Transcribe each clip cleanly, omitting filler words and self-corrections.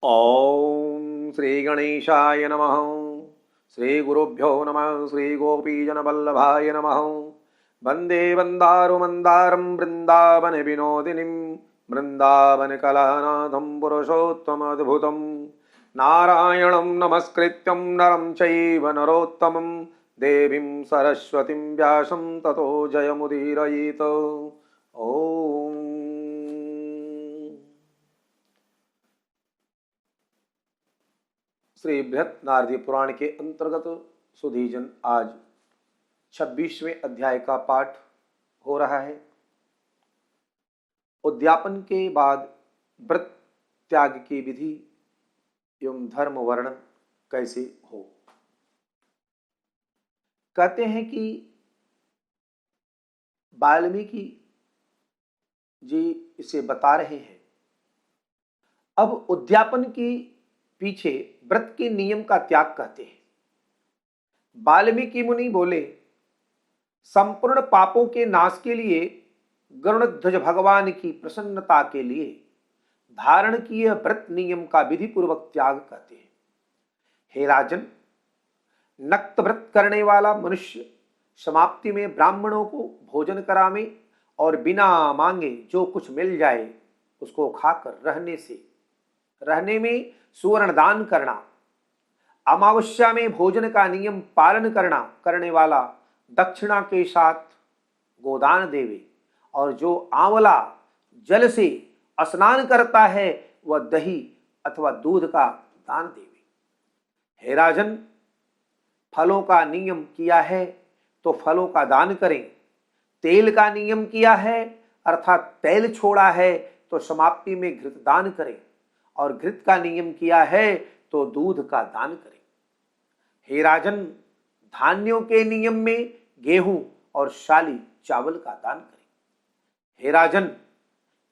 ओम श्री गणेशाय नमः। श्री गुरुभ्यो नमः। श्री गोपीजनवल्लभाय नमः। वंदे वंदारुमंदारं वृंदावन विनोदिनीं वृंदावन कलानाथं पुरुषोत्तमद्भुतं नारायणं नमस्कृत्यं नरं चैव नरोत्तमं देवीं सरस्वतीं व्यासं ततो जयमुदीरयेत्। ओम। श्री बृहत नारदी पुराण के अंतर्गत सुधीजन आज 26वें अध्याय का पाठ हो रहा है। उद्यापन के बाद व्रत त्याग की विधि एवं धर्म वर्णन कैसे हो। कहते हैं कि वाल्मीकि जी इसे बता रहे हैं। अब उद्यापन की पीछे व्रत के नियम का त्याग कहते हैं। वाल्मीकि मुनि बोले, संपूर्ण पापों के नाश के लिए गरुड़ध्वज भगवान की प्रसन्नता के लिए धारण किए व्रत नियम का विधि पूर्वक त्याग कहते हैं। हे राजन, नक्त व्रत करने वाला मनुष्य समाप्ति में ब्राह्मणों को भोजन करावे और बिना मांगे जो कुछ मिल जाए उसको खाकर रहने में सुवर्ण दान करना, अमावस्या में भोजन का नियम पालन करने वाला दक्षिणा के साथ गोदान देवे, और जो आंवला जल से स्नान करता है वह दही अथवा दूध का दान देवे। हे राजन, फलों का नियम किया है तो फलों का दान करें। तेल का नियम किया है अर्थात तेल छोड़ा है तो समाप्ति में घृत दान करें, और घृत का नियम किया है तो दूध का दान करें। हे राजन, धान्यों के नियम में गेहूं और शाली चावल का दान करें। हे राजन,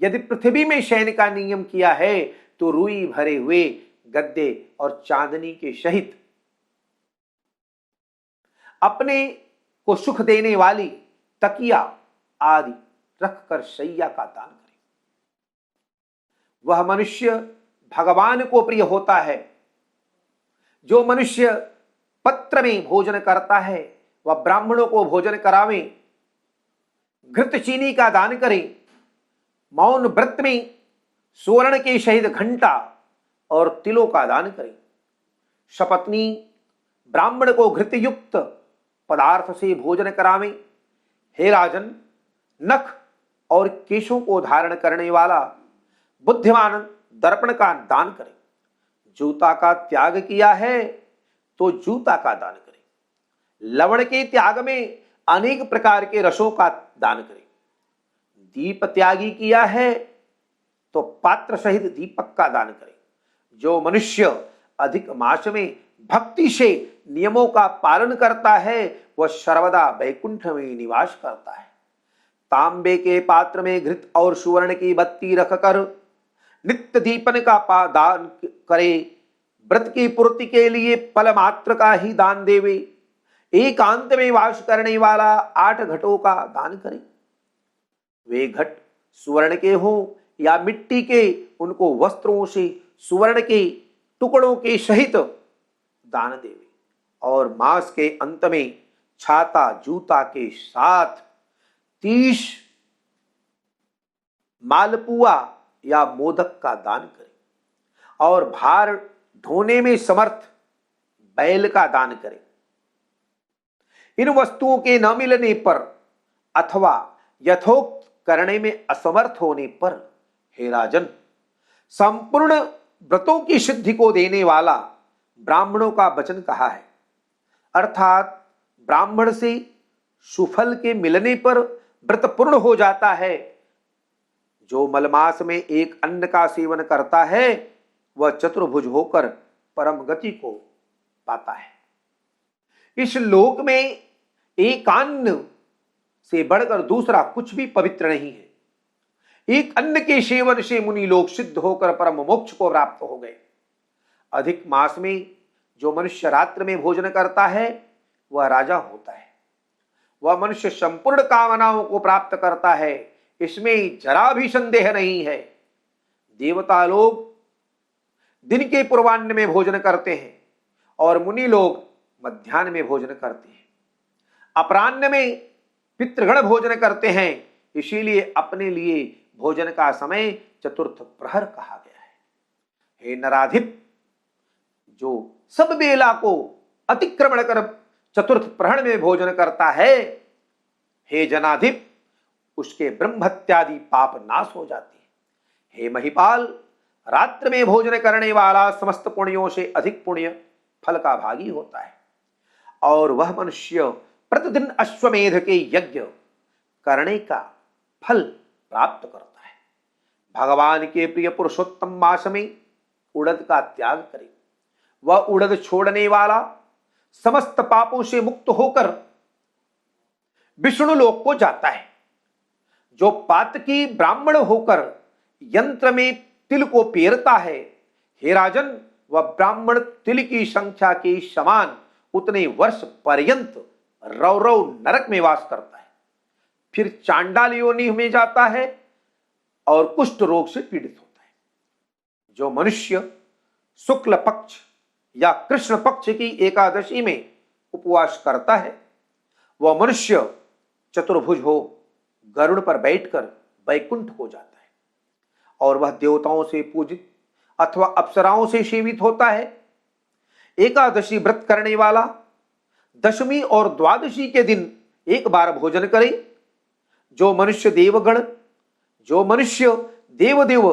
यदि पृथ्वी में शयन का नियम किया है तो रुई भरे हुए गद्दे और चांदनी के सहित अपने को सुख देने वाली तकिया आदि रखकर शैया का दान करें। वह मनुष्य भगवान को प्रिय होता है। जो मनुष्य पत्र में भोजन करता है वह ब्राह्मणों को भोजन करावे, घृत चीनी का दान करे, मौन व्रत में सुवर्ण के सहित घंटा और तिलों का दान करे, सपत्नी ब्राह्मण को घृत युक्त पदार्थ से भोजन करावे। हे राजन, नख और केशों को धारण करने वाला बुद्धिमान दर्पण का दान करें। जूता का त्याग किया है तो जूता का दान करें। लवण के त्याग में अनेक प्रकार के रसों का दान करें। दीप त्यागी किया है तो पात्र सहित दीपक का दान करें। जो मनुष्य अधिक मास में भक्ति से नियमों का पालन करता है वह सर्वदा वैकुंठ में निवास करता है। तांबे के पात्र में घृत और सुवर्ण की बत्ती रखकर नित्य दीपन का दान करे। व्रत की पूर्ति के लिए फल मात्र का ही दान देवे। एकांत में वास करने वाला 8 घटों का दान करे। वे घट सुवर्ण के हों या मिट्टी के, उनको वस्त्रों से सुवर्ण के टुकड़ों के सहित दान देवे, और मास के अंत में छाता जूता के साथ 30 मालपुआ या मोदक का दान करें, और भार ढोने में समर्थ बैल का दान करें। इन वस्तुओं के न मिलने पर अथवा यथोक्त करने में असमर्थ होने पर, हे राजन, संपूर्ण व्रतों की सिद्धि को देने वाला ब्राह्मणों का वचन कहा है, अर्थात ब्राह्मण से सुफल के मिलने पर व्रत पूर्ण हो जाता है। जो मलमास में एक अन्न का सेवन करता है वह चतुर्भुज होकर परम गति को पाता है। इस लोक में एक अन्न से बढ़कर दूसरा कुछ भी पवित्र नहीं है। एक अन्न के सेवन से मुनि लोग सिद्ध होकर परम मोक्ष को प्राप्त हो गए। अधिक मास में जो मनुष्य रात्र में भोजन करता है वह राजा होता है। वह मनुष्य संपूर्ण कामनाओं को प्राप्त करता है, इसमें जरा भी संदेह नहीं है। देवता लोग दिन के पूर्वाह्न में भोजन करते हैं और मुनि लोग मध्याह्न में भोजन करते हैं। अपराह्न में पितृगण भोजन करते हैं, इसीलिए अपने लिए भोजन का समय चतुर्थ प्रहर कहा गया है। हे नराधिप, जो सब बेला को अतिक्रमण कर चतुर्थ प्रहर में भोजन करता है, हे जनाधिप, उसके ब्रह्मत्यादि पाप नाश हो जाते हैं। हे महिपाल, रात्र में भोजन करने वाला समस्त पुण्यों से अधिक पुण्य फल का भागी होता है और वह मनुष्य प्रतिदिन अश्वमेध के यज्ञ करने का फल प्राप्त करता है। भगवान के प्रिय पुरुषोत्तम मास में उड़द का त्याग करे। वह उड़द छोड़ने वाला समस्त पापों से मुक्त होकर विष्णु लोक को जाता है। जो पातकी ब्राह्मण होकर यंत्र में तिल को पेरता है, हे राजन, वह ब्राह्मण तिल की संख्या के समान उतने वर्ष पर्यंत रौरव नरक में वास करता है, फिर चांडाल योनि में जाता है और कुष्ठ रोग से पीड़ित होता है। जो मनुष्य शुक्ल पक्ष या कृष्ण पक्ष की एकादशी में उपवास करता है, वह मनुष्य चतुर्भुज हो गरुड़ पर बैठकर वैकुंठ को जाता है और वह देवताओं से पूजित अथवा अप्सराओं से सेवित होता है। एकादशी व्रत करने वाला दशमी और द्वादशी के दिन एक बार भोजन करे। जो मनुष्य देवदेव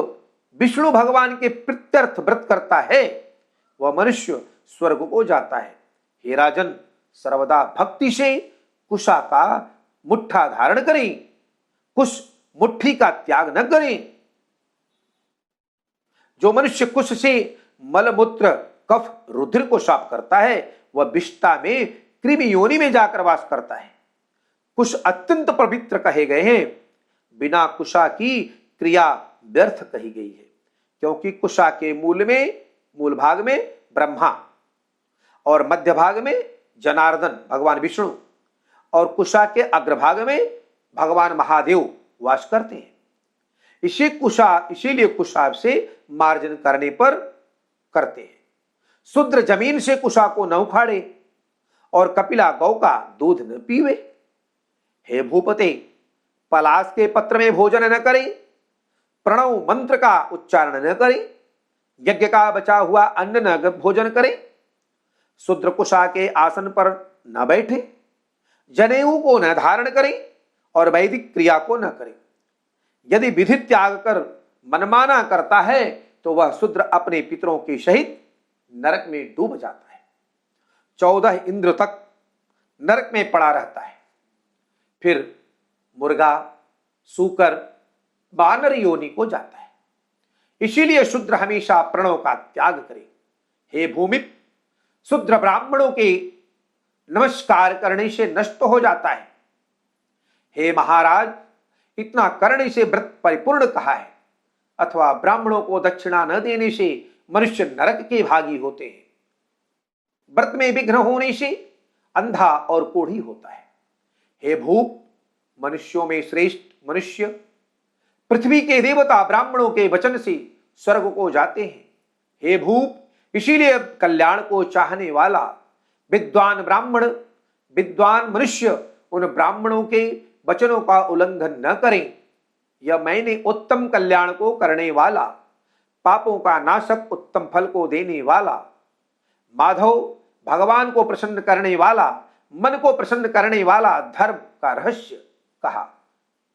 विष्णु भगवान के प्रीत्यर्थ व्रत करता है, वह मनुष्य स्वर्ग को जाता है। हे राजन, सर्वदा भक्ति से कुशा का मुट्ठा धारण करें, कुश मुट्ठी का त्याग न करें। जो मनुष्य कुश से मलमूत्र कफ रुधिर को साफ करता है, वह विष्ठा में कृमि योनि में जाकर वास करता है। कुश अत्यंत पवित्र कहे गए हैं, बिना कुशा की क्रिया व्यर्थ कही गई है, क्योंकि कुशा के मूल भाग में ब्रह्मा और मध्य भाग में जनार्दन भगवान विष्णु और कुशा के अग्रभाग में भगवान महादेव वास करते हैं। इसीलिए कुशा से मार्जन करने पर करते हैं। शूद्र जमीन से कुशा को न उखाड़े और कपिला गौ का दूध न पीवे। हे भूपते, पलाश के पत्र में भोजन न करें, प्रणव मंत्र का उच्चारण न करें, यज्ञ का बचा हुआ अन्न न भोजन करें, शूद्र कुशा के आसन पर न बैठे, जनेऊ को न धारण करें और वैदिक क्रिया को न करें। यदि विधि त्याग कर मनमाना करता है तो वह शूद्र अपने पितरों के सहित नरक में डूब जाता है। 14 इंद्र तक नरक में पड़ा रहता है, फिर मुर्गा, सूकर, बानर योनि को जाता है। इसीलिए शूद्र हमेशा प्रणव का त्याग करे। हे भूमिप, शूद्र ब्राह्मणों के नमस्कार करने से नष्ट हो जाता है। हे महाराज, इतना करने से व्रत परिपूर्ण कहा है, अथवा ब्राह्मणों को दक्षिणा न देने से मनुष्य नरक के भागी होते हैं। व्रत में विघ्न होने से अंधा और कोढ़ी होता है। हे भूप, मनुष्यों में श्रेष्ठ मनुष्य पृथ्वी के देवता ब्राह्मणों के वचन से स्वर्ग को जाते हैं। हे भूप, इसीलिए कल्याण को चाहने वाला विद्वान मनुष्य उन ब्राह्मणों के वचनों का उल्लंघन न करें। यह मैंने उत्तम कल्याण को करने वाला, पापों का नाशक, उत्तम फल को देने वाला, माधव भगवान को प्रसन्न करने वाला, मन को प्रसन्न करने वाला धर्म का रहस्य कहा।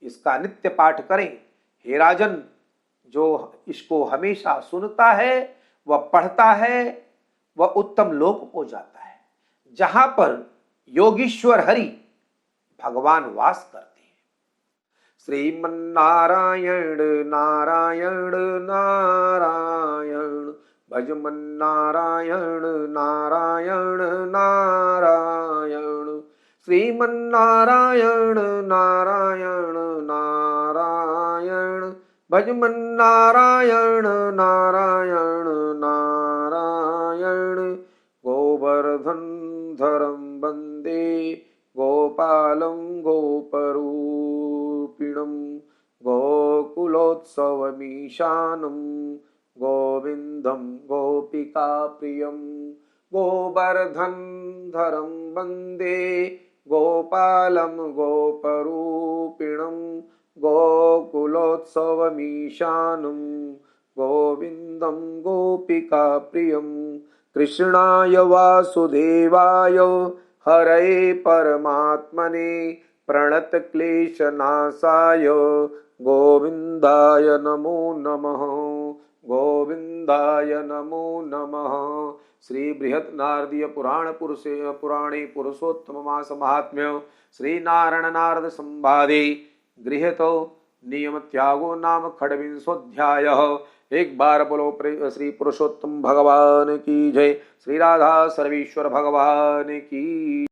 इसका नित्य पाठ करें। हे राजन, जो इसको हमेशा सुनता है, वह पढ़ता है, वह उत्तम लोक को जाता है, जहां पर योगीश्वर हरि भगवान वास करते हैं। श्रीमन्नारायण नारायण नारायण, भजमन नारायण नारायण नारायण, श्रीमन्नारायण नारायण नारायण, भजमन नारायण नारायण नारायण। गोवर्धन धरम वंदे गोपालं गोपरूपिणं, गोकुलोत्सवमीशानं गो गोविंदम गोपिका प्रियम गोवर्धन धरम वंदे गोपालम गोपरूपिणम गोकुलोत्सवमीशानं गोविंदम गोपिका प्रियम कृष्णाय वासुदेवाय हरये परमात्मने प्रणतक्लेशनाशाय गोविंदाय नमो नमः गोविंदाय नमो नमः। श्री बृहत् नारदीय पुराणे पुरुषोत्तम मास महात्म्य श्री नारायण नारद संवादे गृहतो नियम त्यागो नाम खड्विंशोऽध्यायः। एक बार बोलो श्री पुरुषोत्तम भगवान की जय। श्री राधा सर्वेश्वर भगवान की